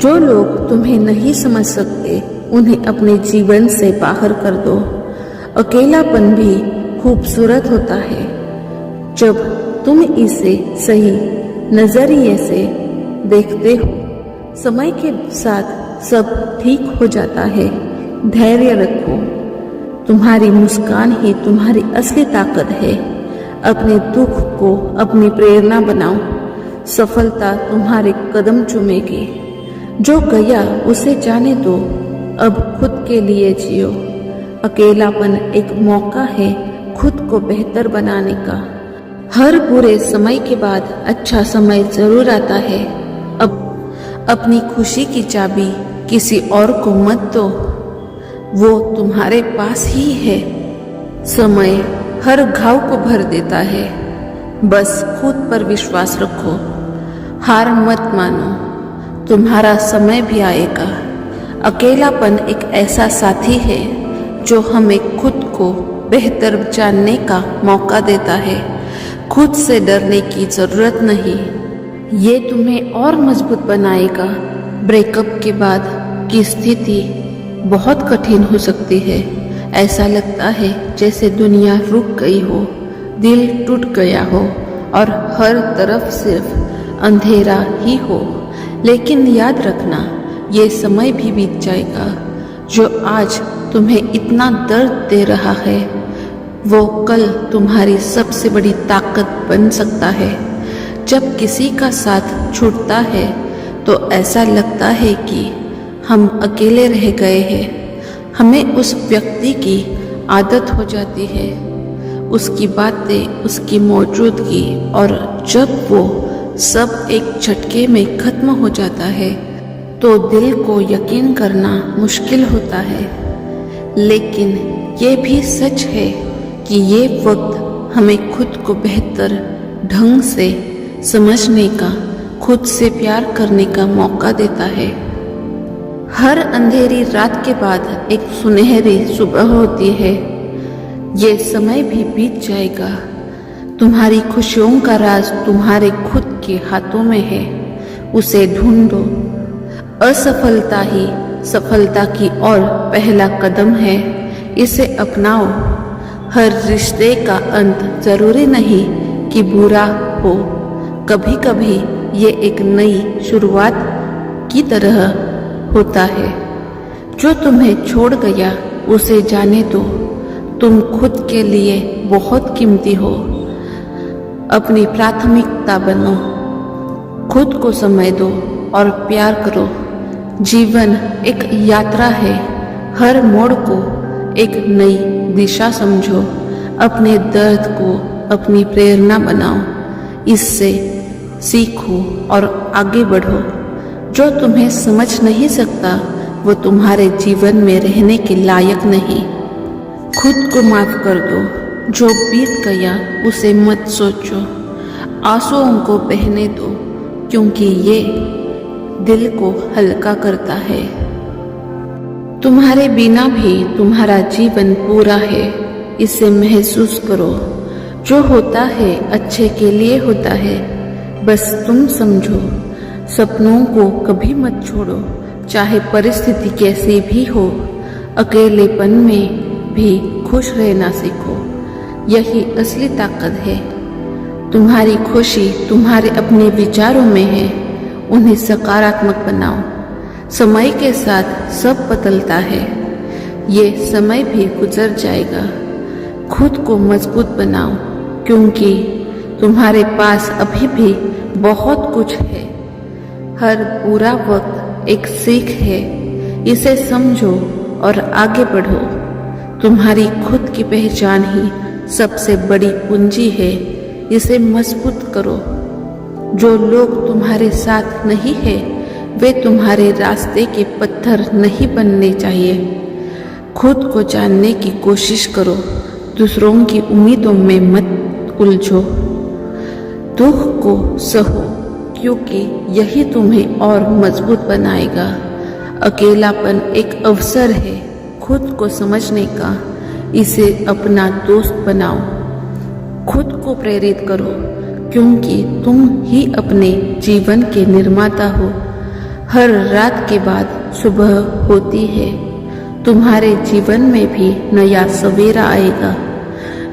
जो लोग तुम्हें नहीं समझ सकते उन्हें अपने जीवन से बाहर कर दो। अकेलापन भी खूबसूरत होता है जब तुम इसे सही नजरिए से देखते हो। समय के साथ सब ठीक हो जाता है। धैर्य रखो। तुम्हारी मुस्कान ही तुम्हारी असली ताकत है। अपने दुख को अपनी प्रेरणा बनाओ। सफलता तुम्हारे कदम चूमेगी। जो गया उसे जाने दो। अब खुद के लिए जियो। अकेलापन एक मौका है खुद को बेहतर बनाने का। हर बुरे समय के बाद अच्छा समय जरूर आता है। अब अपनी खुशी की चाबी किसी और को मत दो, वो तुम्हारे पास ही है। समय हर घाव को भर देता है। बस खुद पर विश्वास रखो। हार मत मानो, तुम्हारा समय भी आएगा। अकेलापन एक ऐसा साथी है जो हमें खुद को बेहतर जानने का मौका देता है। खुद से डरने की जरूरत नहीं, ये तुम्हें और मजबूत बनाएगा। ब्रेकअप के बाद की स्थिति बहुत कठिन हो सकती है। ऐसा लगता है जैसे दुनिया रुक गई हो, दिल टूट गया हो और हर तरफ सिर्फ अंधेरा ही हो। लेकिन याद रखना, ये समय भी बीत जाएगा। जो आज तुम्हें इतना दर्द दे रहा है वो कल तुम्हारी सबसे बड़ी ताकत बन सकता है। जब किसी का साथ छूटता है तो ऐसा लगता है कि हम अकेले रह गए हैं। हमें उस व्यक्ति की आदत हो जाती है, उसकी बातें, उसकी मौजूदगी, और जब वो सब एक झटके में खत्म हो जाता है तो दिल को यकीन करना मुश्किल होता है। लेकिन ये भी सच है कि ये वक्त हमें खुद को बेहतर ढंग से समझने का, खुद से प्यार करने का मौका देता है। हर अंधेरी रात के बाद एक सुनहरी सुबह होती है। ये समय भी बीत जाएगा। तुम्हारी खुशियों का राज तुम्हारे खुद के हाथों में है, उसे ढूंढो। असफलता ही सफलता की ओर पहला कदम है, इसे अपनाओ। हर रिश्ते का अंत जरूरी नहीं कि बुरा हो। कभी कभी ये एक नई शुरुआत की तरह होता है। जो तुम्हें छोड़ गया उसे जाने दो। तुम खुद के लिए बहुत कीमती हो। अपनी प्राथमिकता बनो। खुद को समय दो और प्यार करो। जीवन एक यात्रा है। हर मोड़ को एक नई दिशा समझो। अपने दर्द को अपनी प्रेरणा बनाओ। इससे सीखो और आगे बढ़ो। जो तुम्हें समझ नहीं सकता वो तुम्हारे जीवन में रहने के लायक नहीं। खुद को माफ कर दो। जो बीत गया उसे मत सोचो। आंसुओं को बहने दो, क्योंकि ये दिल को हल्का करता है। तुम्हारे बिना भी तुम्हारा जीवन पूरा है, इसे महसूस करो। जो होता है अच्छे के लिए होता है, बस तुम समझो। सपनों को कभी मत छोड़ो, चाहे परिस्थिति कैसी भी हो। अकेलेपन में भी खुश रहना सीखो, यही असली ताकत है। तुम्हारी खुशी तुम्हारे अपने विचारों में है, उन्हें सकारात्मक बनाओ। समय के साथ सब बदलता है, ये समय भी गुजर जाएगा। खुद को मजबूत बनाओ, क्योंकि तुम्हारे पास अभी भी बहुत कुछ है। हर बुरा वक्त एक सीख है, इसे समझो और आगे बढ़ो। तुम्हारी खुद की पहचान ही सबसे बड़ी पूंजी है, इसे मजबूत करो। जो लोग तुम्हारे साथ नहीं है वे तुम्हारे रास्ते के पत्थर नहीं बनने चाहिए। खुद को जानने की कोशिश करो, दूसरों की उम्मीदों में मत उलझो। दुख को सहो, क्योंकि यही तुम्हें और मजबूत बनाएगा। अकेलापन एक अवसर है खुद को समझने का, इसे अपना दोस्त बनाओ। खुद को प्रेरित करो, क्योंकि तुम ही अपने जीवन के निर्माता हो। हर रात के बाद सुबह होती है। तुम्हारे जीवन में भी नया सवेरा आएगा।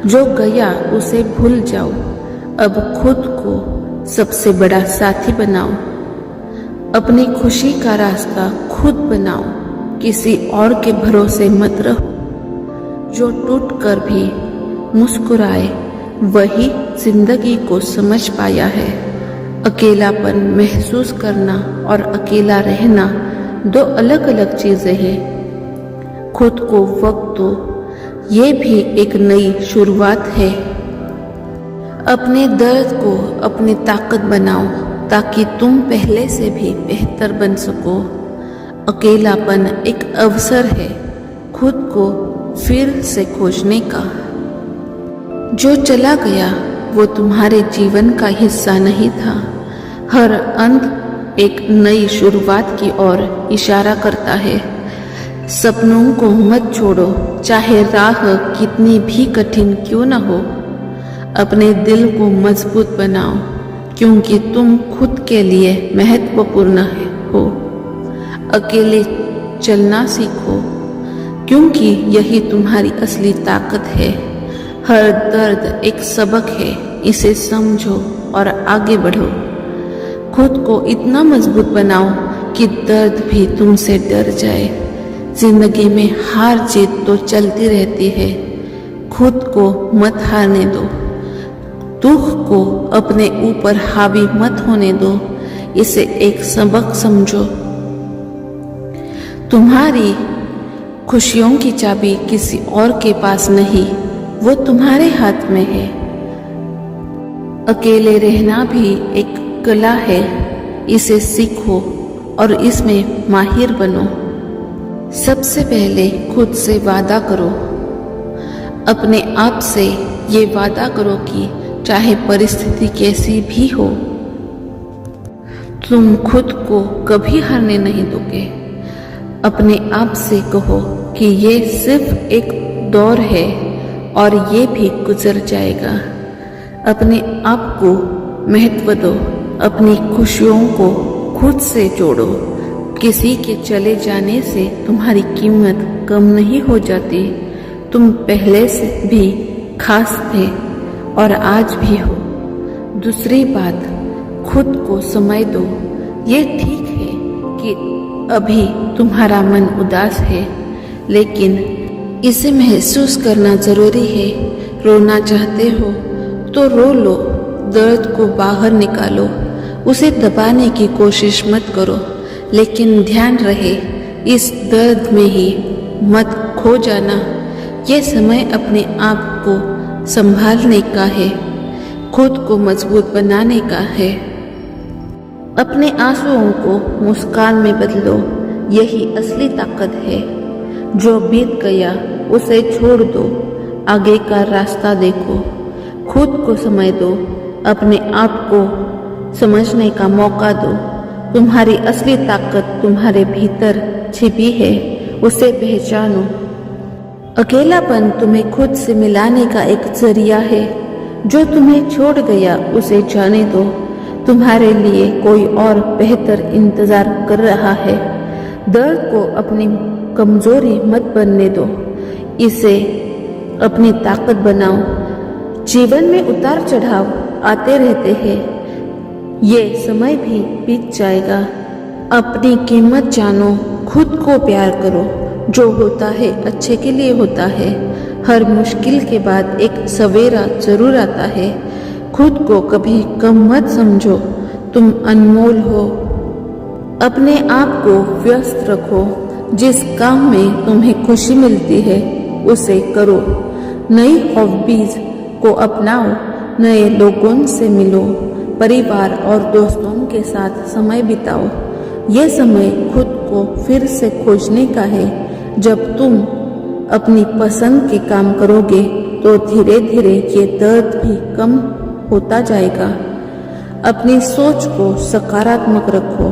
जो गया उसे भूल जाओ। अब खुद को सबसे बड़ा साथी बनाओ। अपनी खुशी का रास्ता खुद बनाओ। किसी और के भरोसे मत रहो। जो टूट कर भी मुस्कुराए वही जिंदगी को समझ पाया है। अकेलापन महसूस करना और अकेला रहना दो अलग अलग चीजें हैं। खुद को वक्त दो, ये भी एक नई शुरुआत है। अपने दर्द को अपनी ताकत बनाओ ताकि तुम पहले से भी बेहतर बन सको। अकेलापन एक अवसर है खुद को फिर से खोजने का। जो चला गया वो तुम्हारे जीवन का हिस्सा नहीं था। हर अंत एक नई शुरुआत की ओर इशारा करता है। सपनों को मत छोड़ो, चाहे राह कितनी भी कठिन क्यों न हो। अपने दिल को मजबूत बनाओ क्योंकि तुम खुद के लिए महत्वपूर्ण हो। अकेले चलना सीखो क्योंकि यही तुम्हारी असली ताकत है। हर दर्द एक सबक है, इसे समझो और आगे बढ़ो। खुद को इतना मजबूत बनाओ कि दर्द भी तुमसे डर जाए। जिंदगी में हार जीत तो चलती रहती है, खुद को मत हारने दो। दुख को अपने ऊपर हावी मत होने दो, इसे एक सबक समझो। तुम्हारी खुशियों की चाबी किसी और के पास नहीं, वो तुम्हारे हाथ में है। अकेले रहना भी एक कला है, इसे सीखो और इसमें माहिर बनो। सबसे पहले खुद से वादा करो। अपने आप से ये वादा करो कि चाहे परिस्थिति कैसी भी हो, तुम खुद को कभी हारने नहीं दोगे। अपने आप से कहो कि ये सिर्फ एक दौर है और ये भी गुजर जाएगा। अपने आप को महत्व दो। अपनी खुशियों को खुद से जोड़ो। किसी के चले जाने से तुम्हारी कीमत कम नहीं हो जाती। तुम पहले से भी खास थे और आज भी हो। दूसरी बात, खुद को समय दो। ये ठीक है कि अभी तुम्हारा मन उदास है, लेकिन इसे महसूस करना जरूरी है। रोना चाहते हो तो रो लो, दर्द को बाहर निकालो। उसे दबाने की कोशिश मत करो, लेकिन ध्यान रहे इस दर्द में ही मत खो जाना। ये समय अपने आप को संभालने का है, खुद को मजबूत बनाने का है। अपने आंसुओं को मुस्कान में बदलो, यही असली ताकत है। जो बीत गया उसे छोड़ दो, आगे का रास्ता देखो। खुद को समय दो, अपने आप को समझने का मौका दो। तुम्हारी असली ताकत तुम्हारे भीतर छिपी है, उसे पहचानो। अकेलापन तुम्हें खुद से मिलाने का एक जरिया है। जो तुम्हें छोड़ गया उसे जाने दो, तुम्हारे लिए कोई और बेहतर इंतजार कर रहा है। दर्द को अपनी कमजोरी मत बनने दो, इसे अपनी ताकत बनाओ। जीवन में उतार चढ़ाव आते रहते हैं, ये समय भी बीत जाएगा। अपनी कीमत जानो, खुद को प्यार करो। जो होता है अच्छे के लिए होता है। हर मुश्किल के बाद एक सवेरा जरूर आता है। खुद को कभी कम मत समझो, तुम अनमोल हो। अपने आप को व्यस्त रखो। जिस काम में तुम्हें खुशी मिलती है उसे करो। नई हॉबीज को अपनाओ, नए लोगों से मिलो, परिवार और दोस्तों के साथ समय बिताओ। ये समय खुद को फिर से खोजने का है। जब तुम अपनी पसंद के काम करोगे तो धीरे धीरे ये दर्द भी कम होता जाएगा। अपनी सोच को सकारात्मक रखो।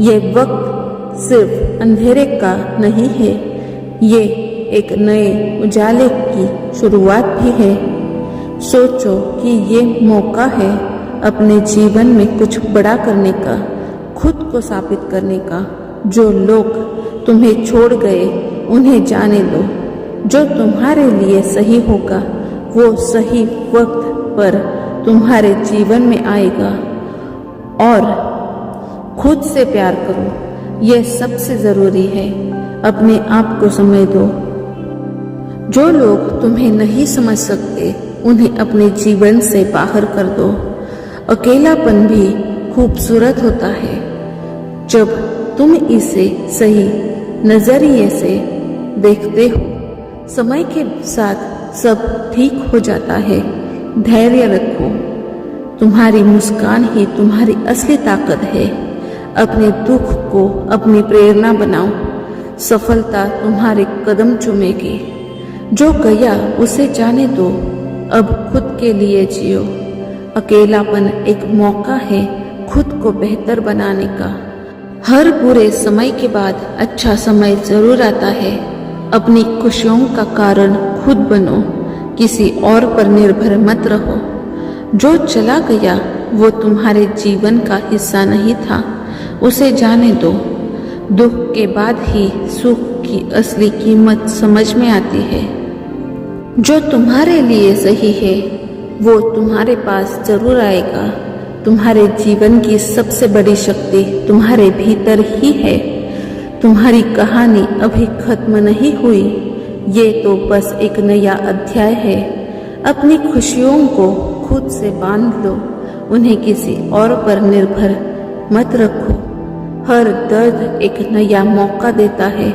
ये वक्त सिर्फ अंधेरे का नहीं है, ये एक नए उजाले की शुरुआत भी है। सोचो कि ये मौका है अपने जीवन में कुछ बड़ा करने का। खुद को साबित करने का। जो लोग तुम्हें छोड़ गए उन्हें जाने दो। जो तुम्हारे लिए सही होगा वो सही वक्त पर तुम्हारे जीवन में आएगा। और खुद से प्यार करो, यह सबसे ज़रूरी है। अपने आप को समय दो। जो लोग तुम्हें नहीं समझ सकते उन्हें अपने जीवन से बाहर कर दो। अकेलापन भी खूबसूरत होता है जब तुम इसे सही नजरिए से देखते हो। समय के साथ सब ठीक हो जाता है। धैर्य रखो। तुम्हारी मुस्कान ही तुम्हारी असली ताकत है। अपने दुख को अपनी प्रेरणा बनाओ। सफलता तुम्हारे कदम चूमेगी। जो गया उसे जाने दो। अब खुद के लिए जियो। अकेलापन एक मौका है खुद को बेहतर बनाने का। हर बुरे समय के बाद अच्छा समय जरूर आता है। अपनी खुशियों का कारण खुद बनो। किसी और पर निर्भर मत रहो। जो चला गया वो तुम्हारे जीवन का हिस्सा नहीं था, उसे जाने दो। दुख के बाद ही सुख की असली कीमत समझ में आती है। जो तुम्हारे लिए सही है वो तुम्हारे पास जरूर आएगा। तुम्हारे जीवन की सबसे बड़ी शक्ति तुम्हारे भीतर ही है। तुम्हारी कहानी अभी खत्म नहीं हुई, ये तो बस एक नया अध्याय है। अपनी खुशियों को खुद से बांध लो। उन्हें किसी और पर निर्भर मत रखो। हर दर्द एक नया मौका देता है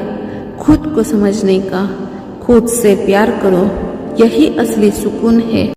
खुद को समझने का। खुद से प्यार करो, यही असली सुकून है।